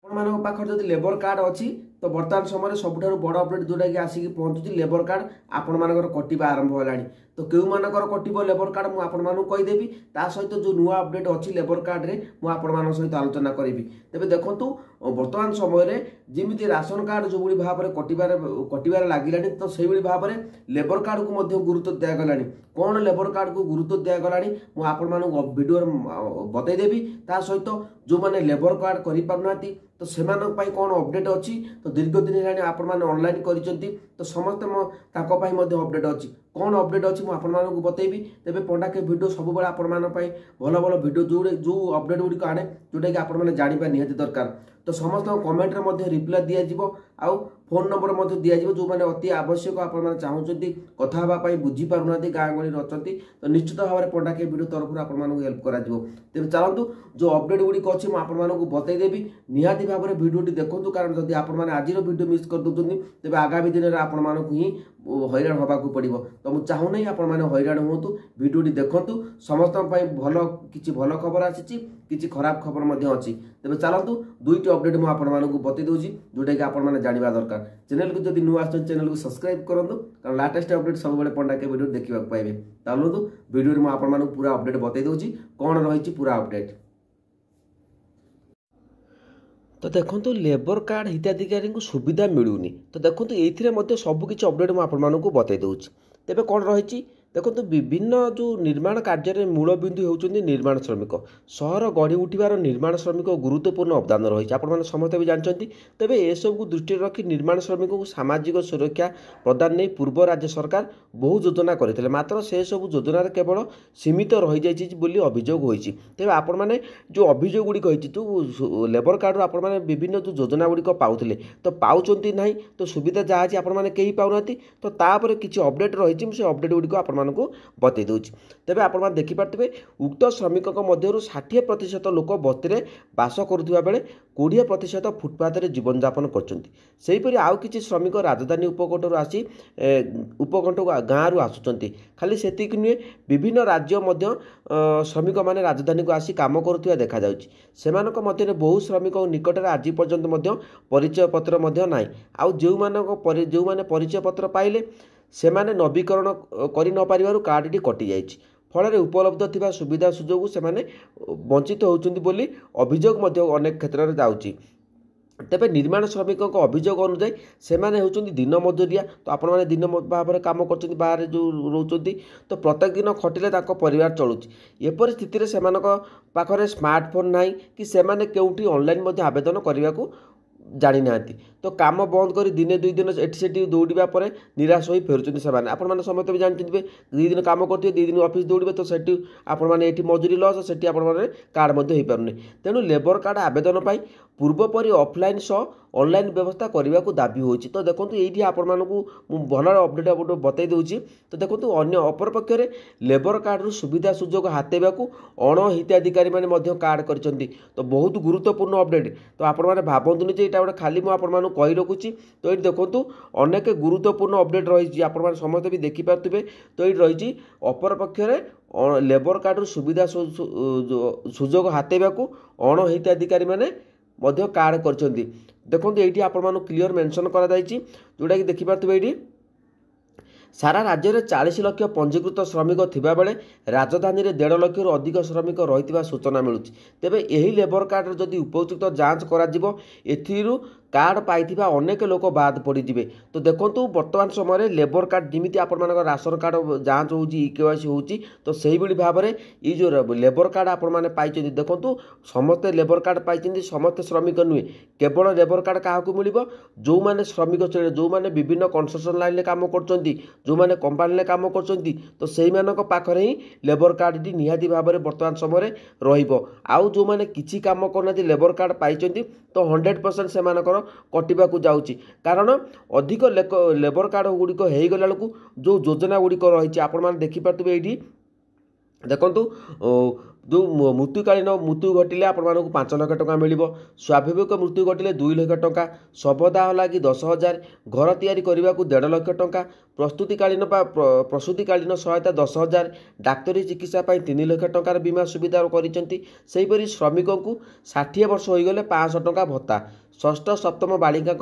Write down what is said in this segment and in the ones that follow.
ଆପଣମାନଙ୍କ ପାଖରେ ଯଦି ଲେବର କାର୍ଡ ଅଛି ତ ବର୍ତ୍ତମାନ ସମୟରେ ସବୁଠାରୁ ବଡ଼ ଅପଡେଟ୍ ଯୋଉଟାକି ଆସିକି ପହଞ୍ଚୁଛି ଲେବର କାର୍ଡ ଆପଣମାନଙ୍କର କଟିବା ଆରମ୍ଭ ହେଲାଣି। ତ କେଉଁମାନଙ୍କର କଟିବ ଲେବର କାର୍ଡ ମୁଁ ଆପଣମାନଙ୍କୁ କହିଦେବି। ତା ସହିତ ଯେଉଁ ନୂଆ ଅପଡେଟ୍ ଅଛି ଲେବର କାର୍ଡରେ ମୁଁ ଆପଣମାନଙ୍କ ସହିତ ଆଲୋଚନା କରିବି। ତେବେ ଦେଖନ୍ତୁ ବର୍ତ୍ତମାନ ସମୟରେ ଯେମିତି ରାସନ କାର୍ଡ ଯେଉଁଭଳି ଭାବରେ କଟିବାରେ ଲାଗିଲାଣି ତ ସେଇଭଳି ଭାବରେ ଲେବର କାର୍ଡକୁ ମଧ୍ୟ ଗୁରୁତ୍ୱ ଦିଆଗଲାଣି। କ'ଣ ଲେବର କାର୍ଡକୁ ଗୁରୁତ୍ୱ ଦିଆଗଲାଣି ମୁଁ ଆପଣମାନଙ୍କୁ ଭିଡ଼ିଓରେ ବତେଇଦେବି। ତା ସହିତ ଯେଉଁମାନେ ଲେବର କାର୍ଡ କରିପାରୁନାହାନ୍ତି ତ ସେମାନଙ୍କ ପାଇଁ କ'ଣ ଅପଡେଟ୍ ଅଛି ତ ଦୀର୍ଘ ଦିନ ହେଲାଣି ଆପଣମାନେ ଅନଲାଇନ୍ କରିଛନ୍ତି ତ ସମସ୍ତେ ତାଙ୍କ ପାଇଁ ମଧ୍ୟ ଅପଡେଟ୍ ଅଛି। କ'ଣ ଅପଡେଟ୍ ଅଛି ମୁଁ ଆପଣମାନଙ୍କୁ ବତେଇବି। ତେବେ ପଣ୍ଡାକେ ଭିଡ଼ିଓ ସବୁବେଳେ ଆପଣମାନଙ୍କ ପାଇଁ ଭଲ ଭଲ ଭିଡ଼ିଓ ଯେଉଁ ଅପଡେଟ୍ ଗୁଡ଼ିକ ଆଣେ ଯେଉଁଟାକି ଆପଣମାନେ ଜାଣିବା ନିହାତି ଦରକାର। ତ ସମସ୍ତଙ୍କ କମେଣ୍ଟରେ ମଧ୍ୟ ରିପ୍ଲାଏ ଦିଆଯିବ ଆଉ ଫୋନ୍ ନମ୍ବର ମଧ୍ୟ ଦିଆଯିବ। ଯେଉଁମାନେ ଅତି ଆବଶ୍ୟକ ଆପଣମାନେ ଚାହୁଁଛନ୍ତି କଥା ହେବା ପାଇଁ ବୁଝିପାରୁନାହାନ୍ତି ଗାଁ ଗହଳିରେ ଅଛନ୍ତି ତ ନିଶ୍ଚିତ ଭାବରେ ପଣ୍ଡାକେ ଭିଡ଼ିଓ ତରଫରୁ ଆପଣମାନଙ୍କୁ ହେଲ୍ପ କରାଯିବ। ତେବେ ଚାଲନ୍ତୁ ଯେଉଁ ଅପଡେଟ୍ ଗୁଡ଼ିକ ଅଛି ମୁଁ ଆପଣମାନଙ୍କୁ ବତେଇଦେବି। ନିହାତି ଭାବରେ ଭିଡ଼ିଓଟି ଦେଖନ୍ତୁ କାରଣ ଯଦି ଆପଣମାନେ ଆଜିର ଭିଡ଼ିଓ ମିସ୍ କରିଦେଉଛନ୍ତି ତେବେ ଆଗାମୀ ଦିନରେ ଆପଣମାନଙ୍କୁ ହିଁ ହଇରାଣ ହେବାକୁ ପଡ଼ିବ। ତ ମୁଁ ଚାହୁଁନାହିଁ ଆପଣମାନେ ହଇରାଣ ହୁଅନ୍ତୁ। ଭିଡ଼ିଓଟି ଦେଖନ୍ତୁ। ସମସ୍ତଙ୍କ ପାଇଁ କିଛି ଭଲ ଖବର ଆସିଛି କିଛି ଖରାପ ଖବର ମଧ୍ୟ ଅଛି। ତେବେ ଚାଲନ୍ତୁ ଦୁଇଟି ଅପଡେଟ୍ ମୁଁ ଆପଣମାନଙ୍କୁ ବତେଇ ଦେଉଛି ଯେଉଁଟାକି ଆପଣମାନେ ଜାଣିବା ଦରକାର। ଚ୍ୟାନେଲକୁ ଯଦି ନୂଆ ଆସୁଛନ୍ତି ଚ୍ୟାନେଲକୁ ସବସ୍କ୍ରାଇବ୍ କରନ୍ତୁ କାରଣ ଲାଟେଷ୍ଟ ଅପଡେଟ୍ ସବୁବେଳେ ପଣ୍ଡାକେ ଭିଡ଼ିଓ ଦେଖିବାକୁ ପାଇବେ। ଚାଲନ୍ତୁ ଭିଡ଼ିଓରେ ମୁଁ ଆପଣମାନଙ୍କୁ ପୁରା ଅପଡେଟ୍ ବତେଇ ଦେଉଛି କ'ଣ ରହିଛି ପୁରା ଅପଡେଟ୍। ତ ଦେଖନ୍ତୁ ଲେବର କାର୍ଡ ହିତାଧିକାରୀଙ୍କୁ ସୁବିଧା ମିଳୁନି। ତ ଦେଖନ୍ତୁ ଏଇଥିରେ ମଧ୍ୟ ସବୁକିଛି ଅପଡେଟ୍ ମୁଁ ଆପଣମାନଙ୍କୁ ବତେଇ ଦେଉଛି। ତେବେ କ'ଣ ରହିଛି ଦେଖନ୍ତୁ ବିଭିନ୍ନ ଯେଉଁ ନିର୍ମାଣ କାର୍ଯ୍ୟରେ ମୂଳବିନ୍ଦୁ ହେଉଛନ୍ତି ନିର୍ମାଣ ଶ୍ରମିକ। ସହର ଗଢ଼ି ଉଠିବାର ନିର୍ମାଣ ଶ୍ରମିକ ଗୁରୁତ୍ୱପୂର୍ଣ୍ଣ ଅବଦାନ ରହିଛି ଆପଣମାନେ ସମସ୍ତେ ବି ଜାଣିଛନ୍ତି। ତେବେ ଏସବୁକୁ ଦୃଷ୍ଟିରେ ରଖି ନିର୍ମାଣ ଶ୍ରମିକଙ୍କୁ ସାମାଜିକ ସୁରକ୍ଷା ପ୍ରଦାନ ନେଇ ପୂର୍ବ ରାଜ୍ୟ ସରକାର ବହୁ ଯୋଜନା କରିଥିଲେ ମାତ୍ର ସେସବୁ ଯୋଜନାରେ କେବଳ ସୀମିତ ରହିଯାଇଛି ବୋଲି ଅଭିଯୋଗ ହୋଇଛି। ତେବେ ଆପଣମାନେ ଯେଉଁ ଅଭିଯୋଗ ଗୁଡ଼ିକ ହୋଇଛି ଯେଉଁ ଲେବର କାର୍ଡ଼ରୁ ଆପଣମାନେ ବିଭିନ୍ନ ଯେଉଁ ଯୋଜନା ଗୁଡ଼ିକ ପାଉଥିଲେ ତ ପାଉଛନ୍ତି ନାହିଁ ତ ସୁବିଧା ଯାହା ଅଛି ଆପଣମାନେ କେହି ପାଉନାହାନ୍ତି। ତ ତାପରେ କିଛି ଅପଡେଟ୍ ରହିଛି ମୁଁ ସେ ଅପଡେଟ୍ ଗୁଡ଼ିକ ଆପଣମାନଙ୍କୁ ବତେଇ ଦେଉଛି। ତେବେ ଆପଣମାନେ ଦେଖିପାରୁଥିବେ ଉକ୍ତ ଶ୍ରମିକଙ୍କ ମଧ୍ୟରୁ 60% ଲୋକ ବସ୍ତିରେ ବାସ କରୁଥିବା ବେଳେ 20% ଫୁଟପାଥରେ ଜୀବନଯାପନ କରୁଛନ୍ତି। ସେହିପରି ଆଉ କିଛି ଶ୍ରମିକ ରାଜଧାନୀ ଉପକଣ୍ଠରୁ ଆସି ଉପକଣ୍ଠ ଗାଁରୁ ଆସୁଛନ୍ତି। ଖାଲି ସେତିକି ନୁହେଁ ବିଭିନ୍ନ ରାଜ୍ୟ ମଧ୍ୟ ଶ୍ରମିକମାନେ ରାଜଧାନୀକୁ ଆସି କାମ କରୁଥିବା ଦେଖାଯାଉଛି। ସେମାନଙ୍କ ମଧ୍ୟରେ ବହୁ ଶ୍ରମିକ ନିକଟରେ ଆଜି ପର୍ଯ୍ୟନ୍ତ ମଧ୍ୟ ପରିଚୟ ପତ୍ର ମଧ୍ୟ ନାହିଁ। ଆଉ ଯେଉଁମାନେ ପରିଚୟ ପତ୍ର ପାଇଲେ ସେମାନେ ନବୀକରଣ କରି ନ ପାରିବାରୁ କାର୍ଡଟି କଟିଯାଇଛି। ଫଳରେ ଉପଲବ୍ଧ ଥିବା ସୁବିଧା ସୁଯୋଗକୁ ସେମାନେ ବଞ୍ଚିତ ହେଉଛନ୍ତି ବୋଲି ଅଭିଯୋଗ ମଧ୍ୟ ଅନେକ କ୍ଷେତ୍ରରେ ଯାଉଛି। ତେବେ ନିର୍ମାଣ ଶ୍ରମିକଙ୍କ ଅଭିଯୋଗ ଅନୁଯାୟୀ ସେମାନେ ହେଉଛନ୍ତି ଦିନ ମଜୁରିଆ। ତ ଆପଣମାନେ ଦିନ ଭାବରେ କାମ କରୁଛନ୍ତି ବାହାରେ ଯେଉଁ ରହୁଛନ୍ତି ତ ପ୍ରତ୍ୟେକ ଦିନ ଖଟିଲେ ତାଙ୍କ ପରିବାର ଚଳୁଛି। ଏପରି ସ୍ଥିତିରେ ସେମାନଙ୍କ ପାଖରେ ସ୍ମାର୍ଟଫୋନ୍ ନାହିଁ କି ସେମାନେ କେଉଁଠି ଅନଲାଇନ୍ ମଧ୍ୟ ଆବେଦନ କରିବାକୁ ଜାଣିନାହାନ୍ତି। ତ କାମ ବନ୍ଦ କରି ଦିନେ ଦୁଇ ଦିନ ଏଠି ସେଠି ଦୌଡ଼ିବା ପରେ ନିରାଶ ହୋଇ ଫେରୁଛନ୍ତି ସେମାନେ। ଆପଣମାନେ ସମସ୍ତେ ବି ଜାଣିଥିବେ 2 ଦିନ କାମ କରୁଥିବେ 2 ଦିନ ଅଫିସ୍ ଦୌଡ଼ିବେ ତ ସେଠି ଆପଣମାନେ ଏଠି ମଜୁରୀ ଲସ୍ ସେଠି ଆପଣମାନେ କାର୍ଡ଼ ମଧ୍ୟ ହୋଇପାରୁନି। ତେଣୁ ଲେବର କାର୍ଡ଼ ଆବେଦନ ପାଇଁ ପୂର୍ବପରି ଅଫଲାଇନ୍ ସହ ଅନଲାଇନ୍ ବ୍ୟବସ୍ଥା କରିବାକୁ ଦାବି ହେଉଛି। ତ ଦେଖନ୍ତୁ ଏଇଠି ଆପଣମାନଙ୍କୁ ମୁଁ ଭଲ ଅପଡେଟ୍ ବତେଇ ଦେଉଛି। ତ ଦେଖନ୍ତୁ ଅନ୍ୟ ଅପରପକ୍ଷରେ ଲେବର କାର୍ଡ଼ରୁ ସୁବିଧା ସୁଯୋଗ ହାତେଇବାକୁ ଅଣହିତାଧିକାରୀମାନେ ମଧ୍ୟ କାର୍ଡ଼ କରିଛନ୍ତି। ତ ବହୁତ ଗୁରୁତ୍ୱପୂର୍ଣ୍ଣ ଅପଡେଟ୍। ତ ଆପଣମାନେ ଭାବନ୍ତୁନି ଯେ ଏଇଟା ଗୋଟେ ଖାଲି ମୁଁ ଆପଣମାନଙ୍କୁ କହି ରଖୁଛି। ତ ଏଇଠି ଦେଖନ୍ତୁ ଅନେକ ଗୁରୁତ୍ୱପୂର୍ଣ୍ଣ ଅପଡେଟ୍ ରହିଛି ଆପଣମାନେ ସମସ୍ତେ ବି ଦେଖିପାରୁଥିବେ। ତ ଏଇଠି ରହିଛି ଅପରପକ୍ଷରେ ଲେବର କାର୍ଡ଼ରୁ ସୁବିଧା ସୁଯୋଗ ହାତେଇବାକୁ ଅଣହିତାଧିକାରୀମାନେ ମଧ୍ୟ କାର୍ଡ଼ କରିଛନ୍ତି। ଦେଖନ୍ତୁ ଏଇଠି ଆପଣମାନଙ୍କୁ କ୍ଲିଅର ମେନସନ୍ କରାଯାଇଛି ଯେଉଁଟାକି ଦେଖିପାରୁଥିବେ ଏଇଠି ସାରା ରାଜ୍ୟରେ 40 ଲକ୍ଷ ପଞ୍ଜୀକୃତ ଶ୍ରମିକ ଥିବାବେଳେ ରାଜଧାନୀରେ 1.5 ଲକ୍ଷରୁ ଅଧିକ ଶ୍ରମିକ ରହିଥିବା ସୂଚନା ମିଳୁଛି। ତେବେ ଏହି ଲେବର କାର୍ଡ଼ର ଯଦି ଉପଯୁକ୍ତ ଯାଞ୍ଚ କରାଯିବ ଏଥିରୁ କାର୍ଡ଼ ପାଇଥିବା ଅନେକ ଲୋକ ବାଦ ପଡ଼ିଯିବେ। ତ ଦେଖନ୍ତୁ ବର୍ତ୍ତମାନ ସମୟରେ ଲେବର କାର୍ଡ଼ ଯେମିତି ଆପଣମାନଙ୍କର ରାସନ କାର୍ଡ଼ ଯାଞ୍ଚ ହେଉଛି EKYC ହେଉଛି ତ ସେଇଭଳି ଭାବରେ ଏଇ ଯେଉଁ ଲେବର କାର୍ଡ଼ ଆପଣମାନେ ପାଇଛନ୍ତି ଦେଖନ୍ତୁ ସମସ୍ତେ ଲେବର କାର୍ଡ଼ ପାଇଛନ୍ତି ସମସ୍ତେ ଶ୍ରମିକ ନୁହେଁ। କେବଳ ଲେବର କାର୍ଡ଼ କାହାକୁ ମିଳିବ ଯେଉଁମାନେ ଶ୍ରମିକ ଶ୍ରେଣୀ ଯେଉଁମାନେ ବିଭିନ୍ନ କନଷ୍ଟ୍ରକ୍ସନ୍ ଲାଇନ୍ରେ କାମ କରୁଛନ୍ତି ଯେଉଁମାନେ କମ୍ପାନୀରେ କାମ କରୁଛନ୍ତି ତ ସେଇମାନଙ୍କ ପାଖରେ ହିଁ ଲେବର କାର୍ଡ଼ଟି ନିହାତି ଭାବରେ ବର୍ତ୍ତମାନ ସମୟରେ ରହିବ। ଆଉ ଯେଉଁମାନେ କିଛି କାମ କରୁନାହାନ୍ତି ଲେବର କାର୍ଡ଼ ପାଇଛନ୍ତି ତ 100% ସେମାନଙ୍କର କଟିବାକୁ ଯାଉଛି। କାରଣ ଅଧିକ ଲେବର କାର୍ଡ଼ ଗୁଡ଼ିକ ହେଇଗଲା ବେଳକୁ ଯେଉଁ ଯୋଜନା ଗୁଡ଼ିକ ରହିଛି ଆପଣମାନେ ଦେଖିପାରୁଥିବେ ଏଇଠି ଦେଖନ୍ତୁ जो मृत्युकालीन मृत्यु घटिले आपको 5 लाख टंका मिल स्वाभाविक मृत्यु घटिले 2 लाख टंका शवदाह लगी 10,000 घर तैयारी करने को 1.5 लाख टंका प्रस्तुतिकालीन प्रसूतिकालीन सहायता 10,000 डाक्तरी चिकित्सा 3 लाख टंकार बीमा सुविधा कर श्रमिक को 60 वर्ष होगले 500 टंका भत्ता षष्ठ सप्तम बालिका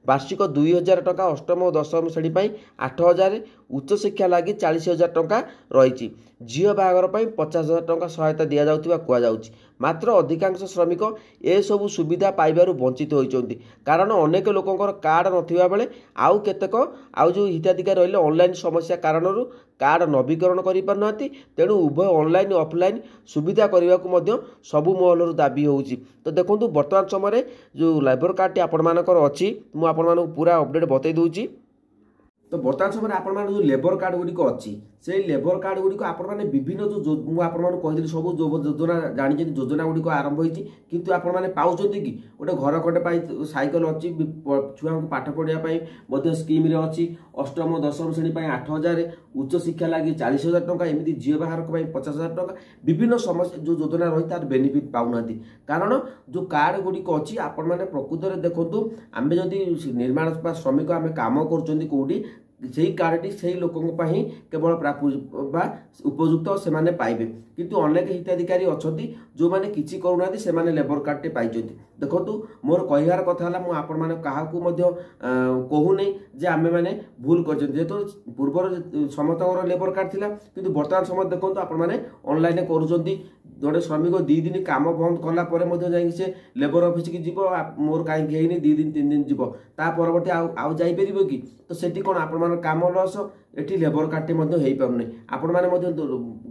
वार्षिक 2,000 टंका अष्टम और दशम श्रेणी 8,000 उच्च शिक्षा लगी 40,000 टंका रही झील बाहागर 50,000 टंका सहायता दि जाउथिबा कुआଯାଉଛି मात्र अधिकांश श्रमिक ए सब सुविधा पाइबार वंचित होइचंती कारण अनेक लोकंकर कार्ड नथिबा बेले आउ केतेक आउ जो हिताधिकारी रहिले ऑनलाइन समस्या कारणरू कार्ड नवीकरण करि पारनाती तेणु उभय ऑनलाइन ऑफलाइन सुविधा करने को मध्य सबु महलर दाबी होउची। तो देखंतु वर्तमान समय जो लेबर कार्ड टी आपण मानकर अछि मु आपण मानक पूरा अपडेट बतै दउची। तो बर्तमान समय आपण जो लेबर कार्ड गुड़िक अच्छी से लेबर कार्ड गुड़िक आपण विभिन्न जो मुझे सब योजना जानी योजना गुड़िक आरंभ होती किंतु आपण मैंने पाँच कि गोटे घर खंडे साइकेल अच्छी छुआ को पाठ पढ़ाई स्कीम अच्छी अष्टम दशम श्रेणी 8,000 उच्च शिक्षा लगी 40,000 टंका एमती झील बाहर 50,000 टंका विभिन्न समस्या जो योजना रही तार बेनिफिट पाऊना कारण जो कार्ड गुड़िक अच्छी आपण मैंने प्रकृत में देखो आम जदि निर्माण श्रमिक आम कम करोटी से कार्डटी से लोक केवल उपयुक्त से पाइबे किंतु अनेक हिताधिकारी अच्छा जो मैंने किसी करूना से लेबर कार्ड पाई देखो मोर कहार कथा क्या कहूनी जे आम मैंने भूल कर जेहेतु पूर्वर समस्त लेबर कार्ड थिला किंतु वर्तमान समय देखो आपने ऑनलाइन करुँच जोड़े श्रमिक 2 दिन काम बंद कला से लेबर ऑफिस की जीव मोर कहीं 2 दिन 3 दिन जीव ता परवर्ती आउ जापर कि तो सेठी कौन आपण काम लस एटी लेबर कार्डटे हो पारनी आपण मैंने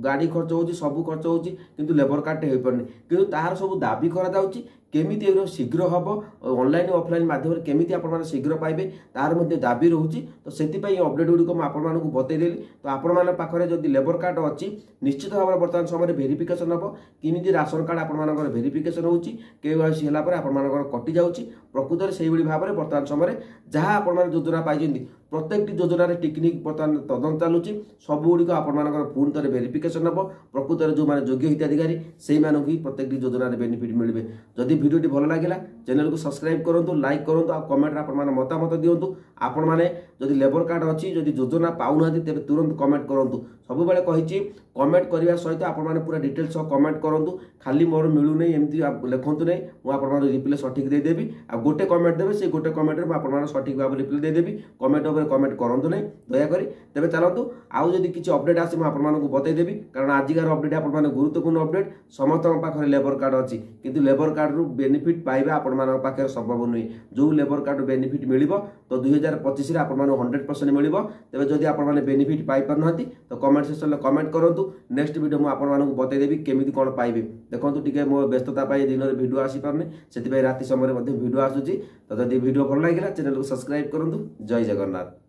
गाड़ी खर्च हो सब खर्च हो किंतु लेबर कार्डटे हो पारनी किंतु तार सब दाबी करा केमिति शीघ्र हम ऑनलाइन ऑफलाइन माध्यम केमिति आपण शीघ्र पाइबे तार मध्य दाबी रोचे तो से अपडेट गुड़िक मुझे बतईदेली तो आपण पाखे जब लेबर कार्ड अच्छी निश्चित भाव में बर्तमान समय भेरिफिकेशन हम किमिति राशन कार्ड आपर भेरिफिकेशन हो KYC है कटि जाऊँगी प्रकृत से भाव में बर्तमान समय जहाँ आप योजना पाई प्रत्येक योजन टेक्निक बर्तमान तदंत चलुची सबुगुड़िक आपर पुणी थे भेरिफिकेशन हम प्रकृत जो मैंने योग्य हिताधिकारी से प्रत्येक योजन बेनिफिट मिले जदि वीडियो भल लगा चैनल को सब्सक्राइब करूँ लाइक करूँ आ कमेंट आप मतामत दिंतु आपण मैंने जदि लेबर कार्ड अच्छी जदि योजना पाऊना तेरे तुरंत कमेंट करूँ सब कही कमेंट करने सहित आपने पूरा डिटेल्स कमेंट करूँ खाली मोर मिलू नहीं एमती लिखतु नहीं मुझे रिप्लाई सठिक देदेवी आ गोटे कमेंट देवे से गोटे कमेंट में आप सठिक भाव रिप्लाई देदेवी कमेंट उपर कमेंट करूँ नहीं दयाकोरी तेज चलतु आउ जदि किसी अपडेट आसे मुझे बतईदेवी कारण आजिकार अपडेट आप गुरुत्वपूर्ण अपडेट समस्त पाखे लेबर कार्ड अच्छी किंतु लेबर कार्ड रु बेनिफिट पाइबा आपण पाखे संभव नुहे जो लेबर कार्ड बेनिफिट मिल तो 2025 आप 100% मिल तेज जदि आप बेनिफिट पाई पार तो कमेंट सेक्शन में कमेंट करूँ नेक्स्ट वीडियो मुझे बतईदेवी केमी कौन पाइबे देखो टी मो व्यस्तता दिन में वीडियो आसीपारे से राति समय वीडियो आसूँ तो जब वीडियो भल लगे चैनल को सब्सक्राइब करूँ जय जगन्नाथ।